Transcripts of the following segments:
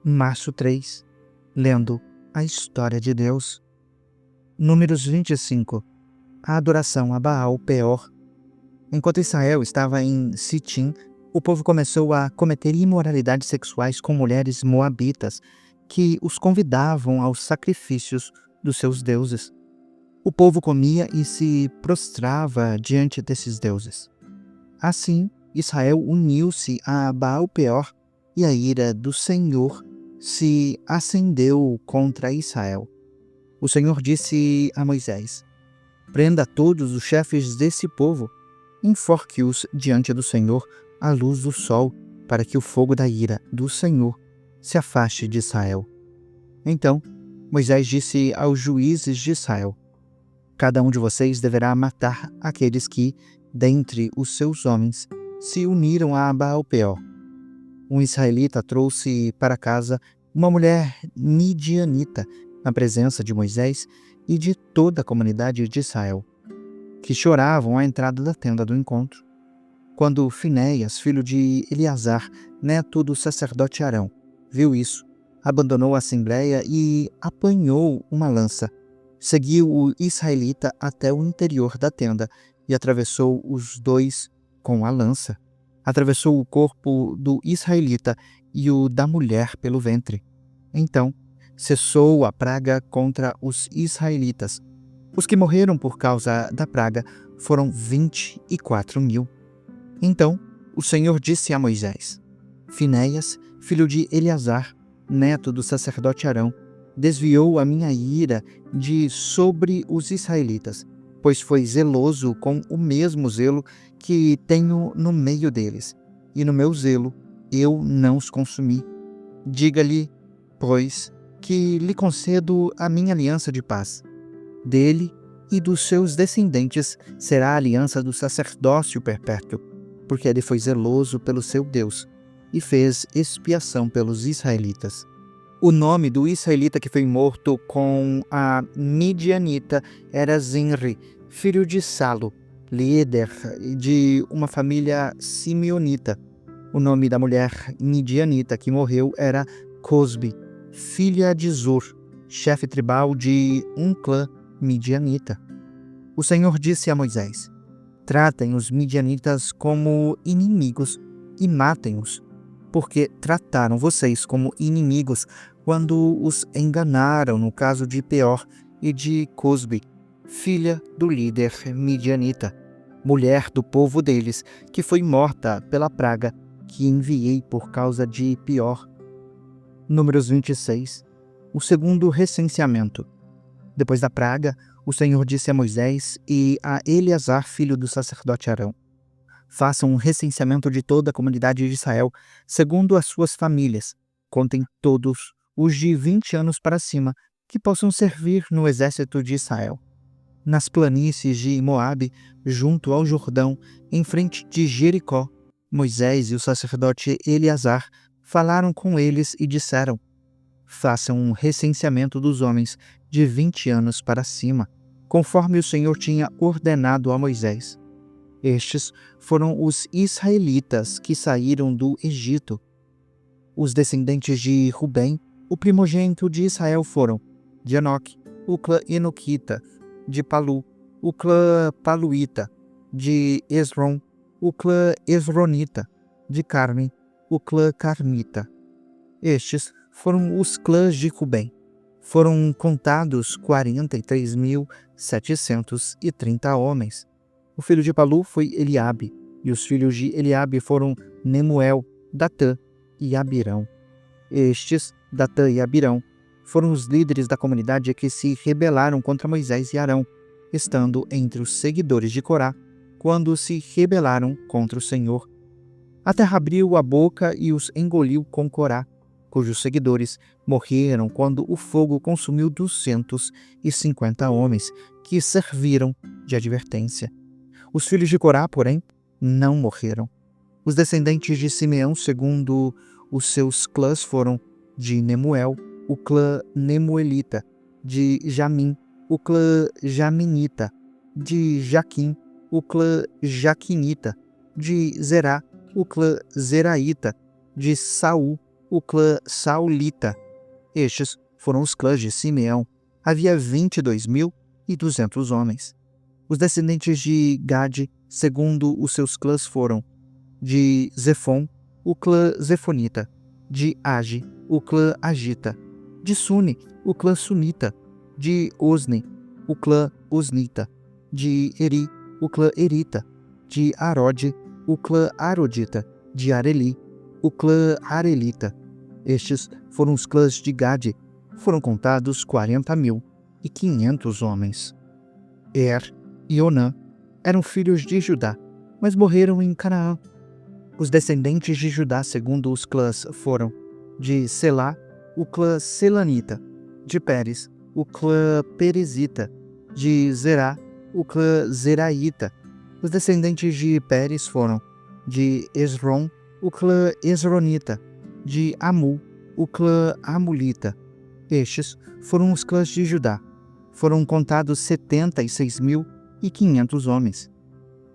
Março 3, lendo a história de Deus. Números 25. A adoração a Baal Peor. Enquanto Israel estava em Sitim, o povo começou a cometer imoralidades sexuais com mulheres moabitas, que os convidavam aos sacrifícios dos seus deuses. O povo comia e se prostrava diante desses deuses. Assim, Israel uniu-se a Baal Peor e a ira do Senhor se acendeu contra Israel. O Senhor disse a Moisés: prenda todos os chefes desse povo, enforque-os diante do Senhor à luz do sol, para que o fogo da ira do Senhor se afaste de Israel. Então Moisés disse aos juízes de Israel: cada um de vocês deverá matar aqueles que, dentre os seus homens, se uniram a Baal Peor. Um israelita trouxe para casa uma mulher midianita na presença de Moisés e de toda a comunidade de Israel, que choravam à entrada da tenda do encontro. Quando Finéias, filho de Eleazar, neto do sacerdote Arão, viu isso, abandonou a assembleia e apanhou uma lança. Seguiu o israelita até o interior da tenda e atravessou os dois com a lança. Atravessou o corpo do israelita e o da mulher pelo ventre. Então, cessou a praga contra os israelitas. Os que morreram por causa da praga foram 24.000. Então, o Senhor disse a Moisés: Finéias, filho de Eleazar, neto do sacerdote Arão, desviou a minha ira de sobre os israelitas, pois foi zeloso com o mesmo zelo que tenho no meio deles, e no meu zelo eu não os consumi. Diga-lhe, pois, que lhe concedo a minha aliança de paz. Dele e dos seus descendentes será a aliança do sacerdócio perpétuo, porque ele foi zeloso pelo seu Deus e fez expiação pelos israelitas. O nome do israelita que foi morto com a midianita era Zinri, filho de Salo, líder de uma família simeonita. O nome da mulher midianita que morreu era Cosbi, filha de Zur, chefe tribal de um clã midianita. O Senhor disse a Moisés: tratem os midianitas como inimigos e matem-os, porque trataram vocês como inimigos quando os enganaram no caso de Peor e de Cosbi, filha do líder midianita, mulher do povo deles, que foi morta pela praga que enviei por causa de Peor. Números 26. O segundo recenseamento. Depois da praga, o Senhor disse a Moisés e a Eleazar, filho do sacerdote Arão: façam um recenseamento de toda a comunidade de Israel, segundo as suas famílias. Contem todos os de 20 anos para cima, que possam servir no exército de Israel. Nas planícies de Moabe, junto ao Jordão, em frente de Jericó, Moisés e o sacerdote Eleazar falaram com eles e disseram: façam um recenseamento dos homens de 20 anos para cima, conforme o Senhor tinha ordenado a Moisés. Estes foram os israelitas que saíram do Egito. Os descendentes de Rubem, o primogênito de Israel, foram de Enoque, o clã Enoquita; de Palu, o clã Paluíta; de Esrom, o clã Esronita; de Carme, o clã Carmita. Estes foram os clãs de Rubem. Foram contados 43.730 homens. O filho de Palu foi Eliabe, e os filhos de Eliabe foram Nemuel, Datã e Abirão. Estes, Datã e Abirão, foram os líderes da comunidade que se rebelaram contra Moisés e Arão, estando entre os seguidores de Corá, quando se rebelaram contra o Senhor. A terra abriu a boca e os engoliu com Corá, cujos seguidores morreram quando o fogo consumiu 250 homens, que serviram de advertência. Os filhos de Corá, porém, não morreram. Os descendentes de Simeão, segundo os seus clãs, foram de Nemuel, o clã Nemuelita; de Jamim, o clã Jaminita; de Jaquim, o clã Jaquinita; de Zerá, o clã Zeraíta; de Saul, o clã Saulita. Estes foram os clãs de Simeão. Havia 22.200 homens. Os descendentes de Gade, segundo os seus clãs, foram de Zefon, o clã Zefonita, de Age, o clã Agita, de Suni, o clã Sunita, de Osni, o clã Osnita, de Eri, o clã Erita, de Arode, o clã Arodita, de Areli, o clã Arelita. Estes foram os clãs de Gade. Foram contados 40.500 homens. Er e Onã eram filhos de Judá, mas morreram em Canaã. Os descendentes de Judá, segundo os clãs, foram de Selá, o clã Selanita, de Pérez, o clã Perezita, de Zerá, o clã Zeraíta. Os descendentes de Pérez foram de Esrom, o clã Esronita, de Amu, o clã Amulita. Estes foram os clãs de Judá. Foram contados 76.500 homens.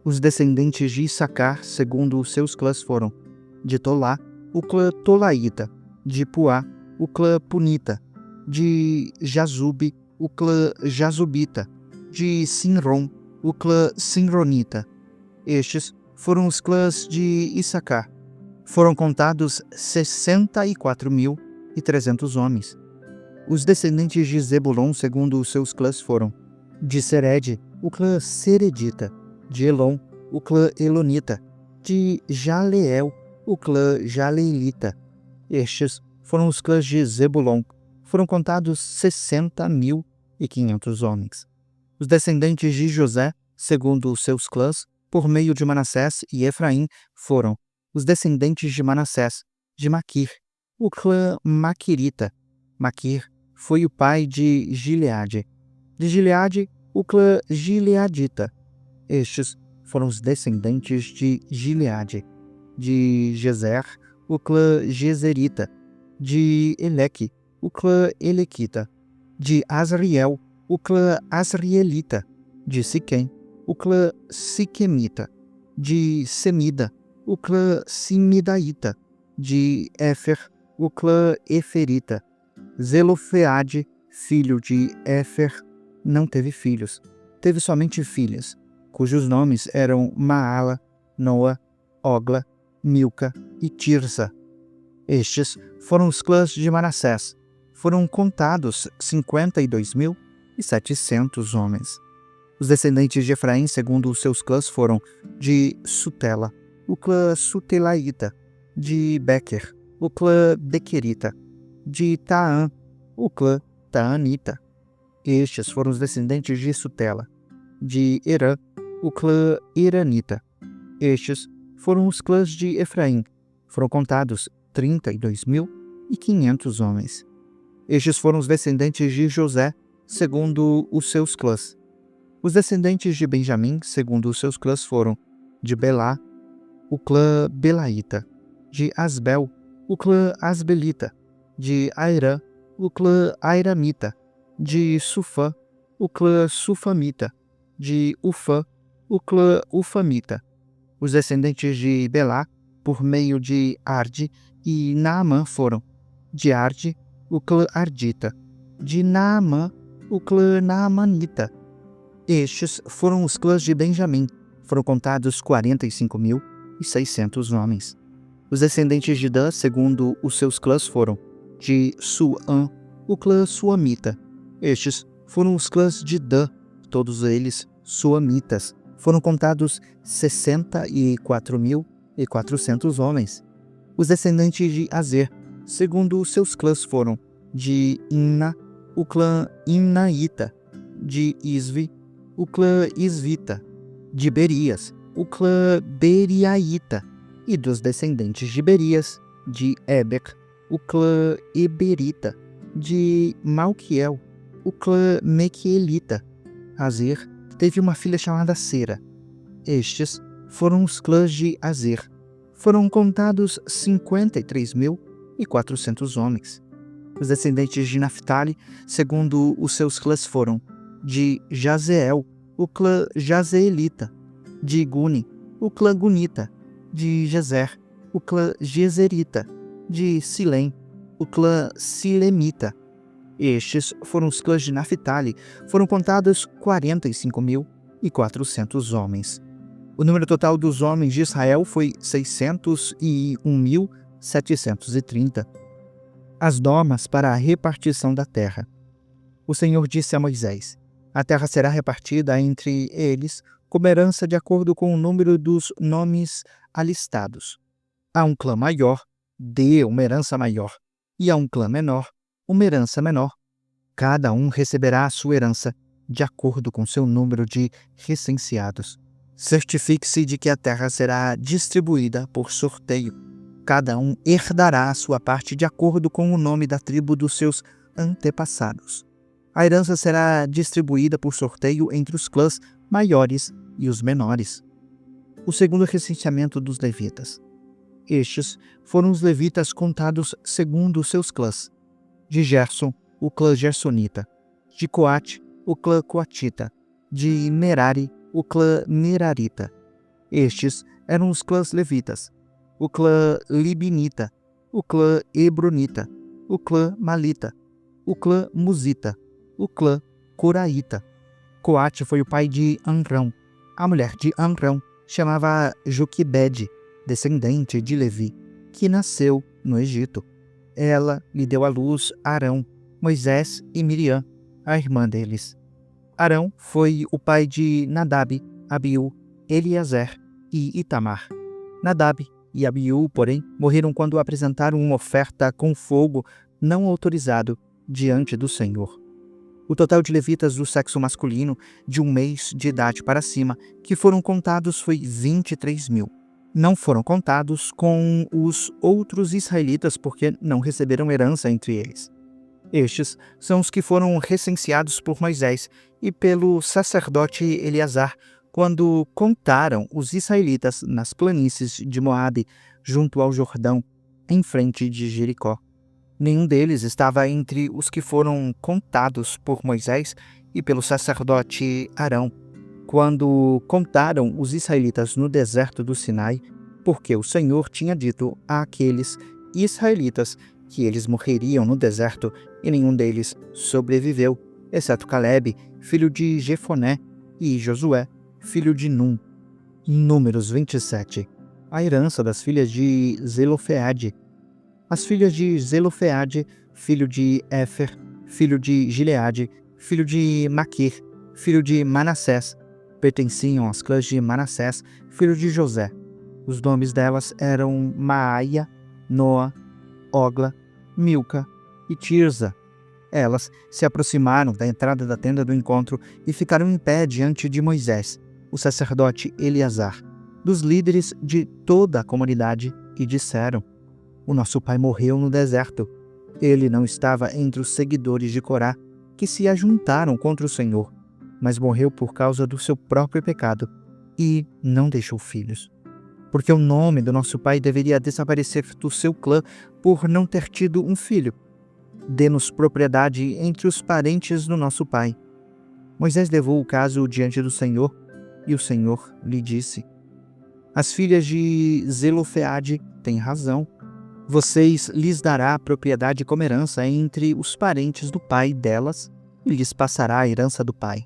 Os descendentes de Issacar, segundo os seus clãs, foram de Tolá, o clã Tolaíta, de Puá, o clã Punita, de Jazube, o clã Jazubita, de Sinrom, o clã Sinronita. Estes foram os clãs de Issacar. Foram contados 64.300 homens. Os descendentes de Zebulon, segundo os seus clãs, foram de Sered, o clã Seredita, de Elon, o clã Elonita, de Jaleel, o clã Jaleelita. Estes foram os clãs de Zebulon. Foram contados 60.500 homens. Os descendentes de José, segundo os seus clãs, por meio de Manassés e Efraim, foram os descendentes de Manassés, de Maquir, o clã Maquirita. Maquir foi o pai de Gileade. De Gileade, o clã Gileadita. Estes foram os descendentes de Gileade. De Gezer, o clã Gezerita. De Eleque, o clã Elequita. De Asriel, o clã Asrielita. De Siquém, o clã Siquemita. De Semida, o clã Simidaíta. De Éfer, o clã Eferita. Zelofeade, filho de Éfer, não teve filhos. Teve somente filhas, cujos nomes eram Maala, Noa, Ogla, Milca e Tirsa. Estes foram os clãs de Manassés. Foram contados 52.700 homens. Os descendentes de Efraim, segundo os seus clãs, foram de Sutela, o clã Sutelaíta, de Bequer, o clã Bequerita, de Taã, o clã Taanita. Estes foram os descendentes de Sutela, de Herã, o clã Iranita. Estes foram os clãs de Efraim. Foram contados 32.500 homens. Estes foram os descendentes de José, segundo os seus clãs. Os descendentes de Benjamim, segundo os seus clãs, foram de Belá, o clã Belaíta, de Asbel, o clã Asbelita, de Airã, o clã Airamita, de Sufã, o clã Sufamita, de Ufã, o clã Ufamita. Os descendentes de Belá, por meio de Arde e Naamã, foram de Arde, o clã Ardita, de Naamã, o clã Naamanita. Estes foram os clãs de Benjamim. Foram contados 45.600 homens. Os descendentes de Dan, segundo os seus clãs, foram de Suã, o clã Suamita. Estes foram os clãs de Dan, todos eles suamitas. Foram contados 64.400 homens. Os descendentes de Azer, segundo os seus clãs, foram de Inna, o clã Innaíta, de Isvi, o clã Isvita, de Berias, o clã Beriaíta, e dos descendentes de Berias, de Eber, o clã Eberita, de Malquiel, o clã Mequielita. Azer teve uma filha chamada Sera. Estes foram os clãs de Azer. Foram contados 53.400 homens. Os descendentes de Naphtali, segundo os seus clãs, foram de Jazeel, o clã Jazeelita, de Guni, o clã Gunita, de Gezer, o clã Gezerita, de Silém, o clã Silemita. Estes foram os clãs de Naphtali. Foram contados 45.400 homens. O número total dos homens de Israel foi 601.730. As normas para a repartição da terra. O Senhor disse a Moisés: a terra será repartida entre eles como herança de acordo com o número dos nomes alistados. A um clã maior, dê uma herança maior, e a um clã menor, uma herança menor. Cada um receberá a sua herança de acordo com seu número de recenseados. Certifique-se de que a terra será distribuída por sorteio. Cada um herdará a sua parte de acordo com o nome da tribo dos seus antepassados. A herança será distribuída por sorteio entre os clãs maiores e os menores. O segundo recenseamento dos levitas. Estes foram os levitas contados segundo os seus clãs. De Gerson, o clã gersonita. De Coate, o clã coatita. De Merari, o clã merarita. Estes eram os clãs levitas. O clã libinita, o clã hebronita, o clã malita, o clã musita, o clã coraíta. Coate foi o pai de Amrão. A mulher de Amrão chamava Joquebede, descendente de Levi, que nasceu no Egito. Ela lhe deu à luz Arão, Moisés e Miriam, a irmã deles. Arão foi o pai de Nadab, Abiú, Eliezer e Itamar. Nadab e Abiú, porém, morreram quando apresentaram uma oferta com fogo não autorizado diante do Senhor. O total de levitas do sexo masculino, de 1 mês de idade para cima, que foram contados foi 23.000. Não foram contados com os outros israelitas porque não receberam herança entre eles. Estes são os que foram recenseados por Moisés e pelo sacerdote Eleazar quando contaram os israelitas nas planícies de Moabe, junto ao Jordão, em frente de Jericó. Nenhum deles estava entre os que foram contados por Moisés e pelo sacerdote Arão, quando contaram os israelitas no deserto do Sinai, porque o Senhor tinha dito àqueles israelitas que eles morreriam no deserto e nenhum deles sobreviveu, exceto Calebe, filho de Jefoné, e Josué, filho de Num. Números 27. A herança das filhas de Zelofeade. As filhas de Zelofeade, filho de Éfer, filho de Gileade, filho de Maquir, filho de Manassés, pertenciam aos clãs de Manassés, filho de José. Os nomes delas eram Maaia, Noa, Ogla, Milca e Tirza. Elas se aproximaram da entrada da tenda do encontro e ficaram em pé diante de Moisés, o sacerdote Eleazar, dos líderes de toda a comunidade, e disseram: o nosso pai morreu no deserto. Ele não estava entre os seguidores de Corá, que se ajuntaram contra o Senhor, mas morreu por causa do seu próprio pecado e não deixou filhos. Porque o nome do nosso pai deveria desaparecer do seu clã por não ter tido um filho. Dê-nos propriedade entre os parentes do nosso pai. Moisés levou o caso diante do Senhor, e o Senhor lhe disse: as filhas de Zelofeade têm razão. Vocês lhes dará a propriedade como herança entre os parentes do pai delas, e lhes passará a herança do pai.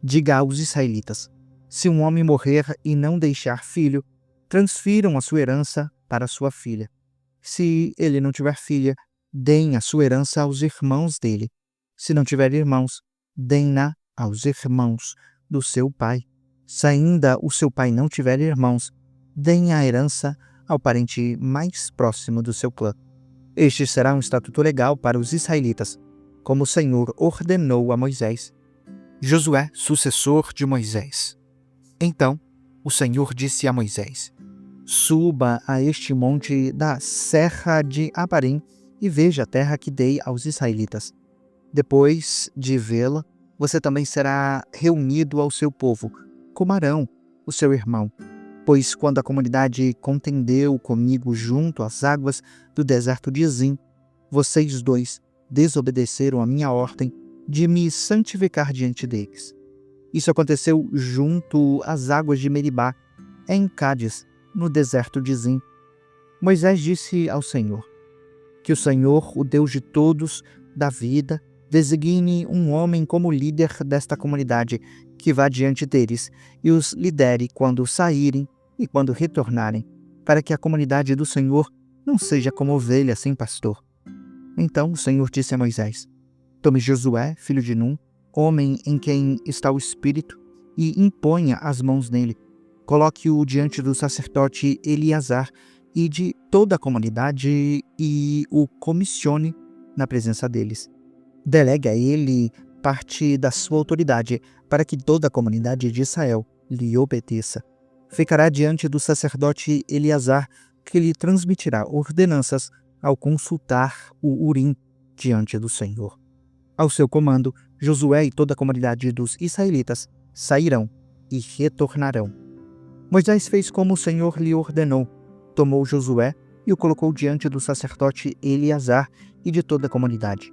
Diga aos israelitas: se um homem morrer e não deixar filho, transfiram a sua herança para sua filha. Se ele não tiver filha, deem a sua herança aos irmãos dele. Se não tiver irmãos, deem-na aos irmãos do seu pai. Se ainda o seu pai não tiver irmãos, deem a herança ao parente mais próximo do seu clã. Este será um estatuto legal para os israelitas, como o Senhor ordenou a Moisés. Josué, sucessor de Moisés. Então o Senhor disse a Moisés: suba a este monte da serra de Abarim e veja a terra que dei aos israelitas. Depois de vê-la, você também será reunido ao seu povo, como Arão, o seu irmão. Pois quando a comunidade contendeu comigo junto às águas do deserto de Zim, vocês dois desobedeceram a minha ordem de me santificar diante deles. Isso aconteceu junto às águas de Meribá, em Cádiz, no deserto de Zim. Moisés disse ao Senhor: Que o Senhor, o Deus de todos, da vida, designe um homem como líder desta comunidade, que vá diante deles e os lidere quando saírem e quando retornarem, para que a comunidade do Senhor não seja como ovelha sem pastor. Então o Senhor disse a Moisés: tome Josué, filho de Num, homem em quem está o Espírito, e imponha as mãos nele. Coloque-o diante do sacerdote Eleazar e de toda a comunidade e o comissione na presença deles. Delegue a ele parte da sua autoridade, para que toda a comunidade de Israel lhe obedeça. Ficará diante do sacerdote Eleazar, que lhe transmitirá ordenanças ao consultar o Urim diante do Senhor. Ao seu comando, Josué e toda a comunidade dos israelitas sairão e retornarão. Moisés fez como o Senhor lhe ordenou. Tomou Josué e o colocou diante do sacerdote Eleazar e de toda a comunidade.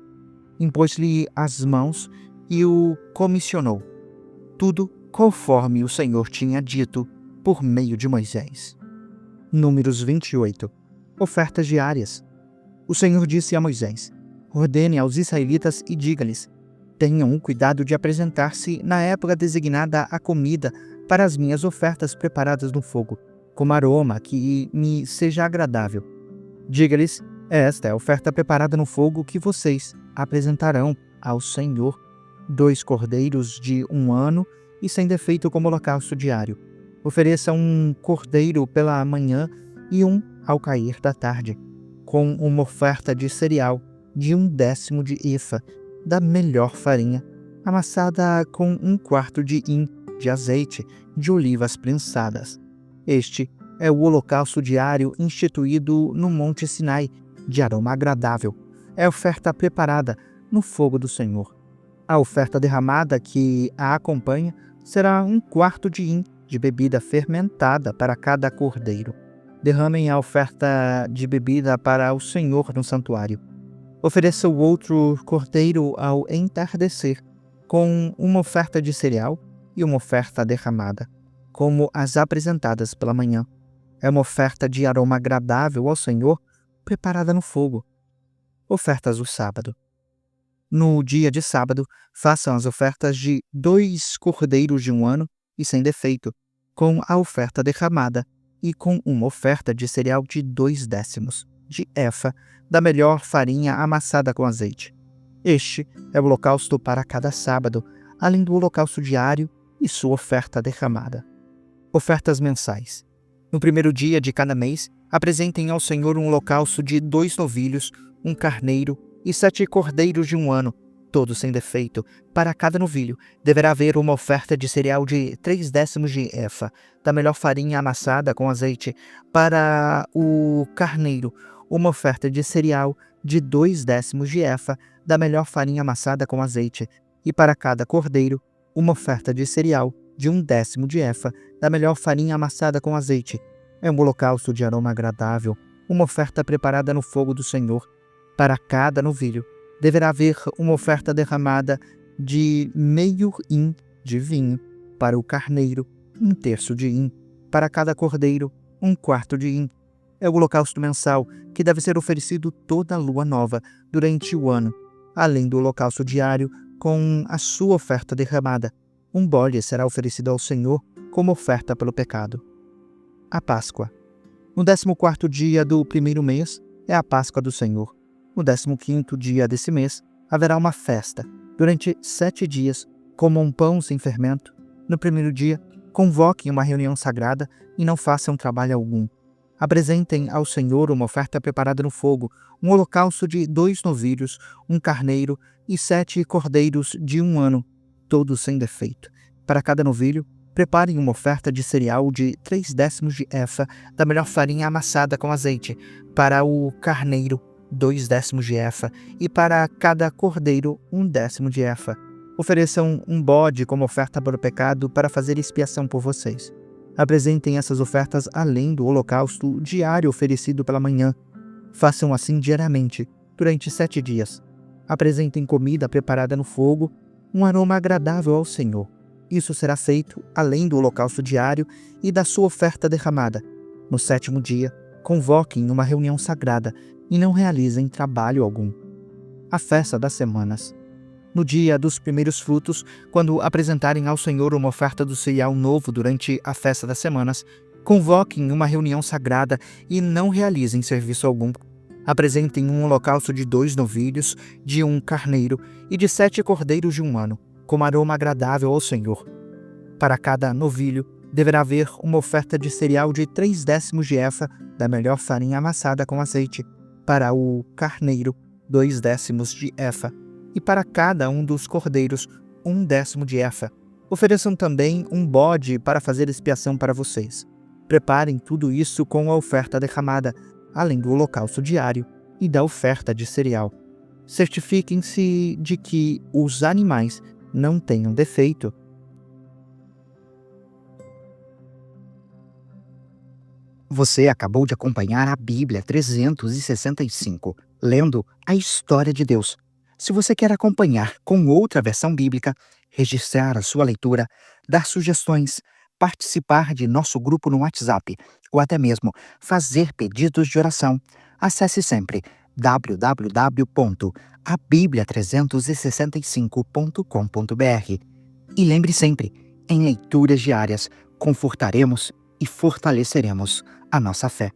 Impôs-lhe as mãos e o comissionou. Tudo conforme o Senhor tinha dito por meio de Moisés. Números 28. Ofertas diárias. O Senhor disse a Moisés: ordene aos israelitas e diga-lhes: tenham o cuidado de apresentar-se na época designada a comida para as minhas ofertas preparadas no fogo, como aroma que me seja agradável. Diga-lhes: esta é a oferta preparada no fogo que vocês apresentarão ao Senhor: 2 cordeiros de 1 ano e sem defeito como holocausto diário. Ofereça um cordeiro pela manhã e um ao cair da tarde, com uma oferta de cereal de 1/10 de efa da melhor farinha, amassada com 1/4 de hin de azeite de olivas prensadas. Este é o holocausto diário instituído no Monte Sinai, de aroma agradável. É a oferta preparada no fogo do Senhor. A oferta derramada que a acompanha será 1/4 de hin de bebida fermentada para cada cordeiro. Derramem a oferta de bebida para o Senhor no santuário. Ofereça o outro cordeiro ao entardecer, com uma oferta de cereal e uma oferta derramada, como as apresentadas pela manhã. É uma oferta de aroma agradável ao Senhor, preparada no fogo. Ofertas do sábado. No dia de sábado, façam as ofertas de 2 cordeiros de 1 ano e sem defeito, com a oferta derramada e com uma oferta de cereal de 2/10 de efa da melhor farinha amassada com azeite. Este é o holocausto para cada sábado, além do holocausto diário e sua oferta derramada. Ofertas mensais. No primeiro dia de cada mês, apresentem ao Senhor um holocausto de 2 novilhos, 1 carneiro e 7 cordeiros de 1 ano, todos sem defeito. Para cada novilho, deverá haver uma oferta de cereal de 3/10 de efa, da melhor farinha amassada com azeite. Para o carneiro, uma oferta de cereal de 2/10 de efa, da melhor farinha amassada com azeite. E para cada cordeiro, uma oferta de cereal de 1/10 de efa, da melhor farinha amassada com azeite. É um holocausto de aroma agradável, uma oferta preparada no fogo do Senhor. Para cada novilho, deverá haver uma oferta derramada de meio hin de vinho. Para o carneiro, 1/3 de hin. Para cada cordeiro, 1/4 de hin. É o holocausto mensal que deve ser oferecido toda a lua nova durante o ano, além do holocausto diário com a sua oferta derramada. Um bode será oferecido ao Senhor como oferta pelo pecado. A Páscoa. No 14º dia do primeiro mês é a Páscoa do Senhor. No 15º dia desse mês haverá uma festa. Durante 7 dias, comam pão sem fermento. No primeiro dia, convoquem uma reunião sagrada e não façam trabalho algum. Apresentem ao Senhor uma oferta preparada no fogo, um holocausto de 2 novilhos, 1 carneiro e 7 cordeiros de 1 ano, todos sem defeito. Para cada novilho, preparem uma oferta de cereal de 3/10 de efa, da melhor farinha amassada com azeite. Para o carneiro, 2/10 de efa, e para cada cordeiro, 1/10 de efa. Ofereçam um bode como oferta pelo pecado para fazer expiação por vocês. Apresentem essas ofertas além do holocausto diário oferecido pela manhã. Façam assim diariamente, durante 7 dias. Apresentem comida preparada no fogo, um aroma agradável ao Senhor. Isso será feito além do holocausto diário e da sua oferta derramada. No 7º dia, convoquem uma reunião sagrada e não realizem trabalho algum. A festa das semanas. No dia dos primeiros frutos, quando apresentarem ao Senhor uma oferta do cereal novo durante a festa das semanas, convoquem uma reunião sagrada e não realizem serviço algum. Apresentem um holocausto de 2 novilhos, de 1 carneiro e de 7 cordeiros de 1 ano, como aroma agradável ao Senhor. Para cada novilho, deverá haver uma oferta de cereal de 3/10 de efa da melhor farinha amassada com azeite. Para o carneiro, 2/10 de efa. E para cada um dos cordeiros, 1/10 de efa. Ofereçam também um bode para fazer expiação para vocês. Preparem tudo isso com a oferta derramada, além do holocausto diário e da oferta de cereal. Certifiquem-se de que os animais não tenham defeito. Você acabou de acompanhar a Bíblia 365, lendo a história de Deus. Se você quer acompanhar com outra versão bíblica, registrar a sua leitura, dar sugestões, participar de nosso grupo no WhatsApp ou até mesmo fazer pedidos de oração, acesse sempre www.abiblia365.com.br. E lembre sempre, em leituras diárias, confortaremos e fortaleceremos a nossa fé.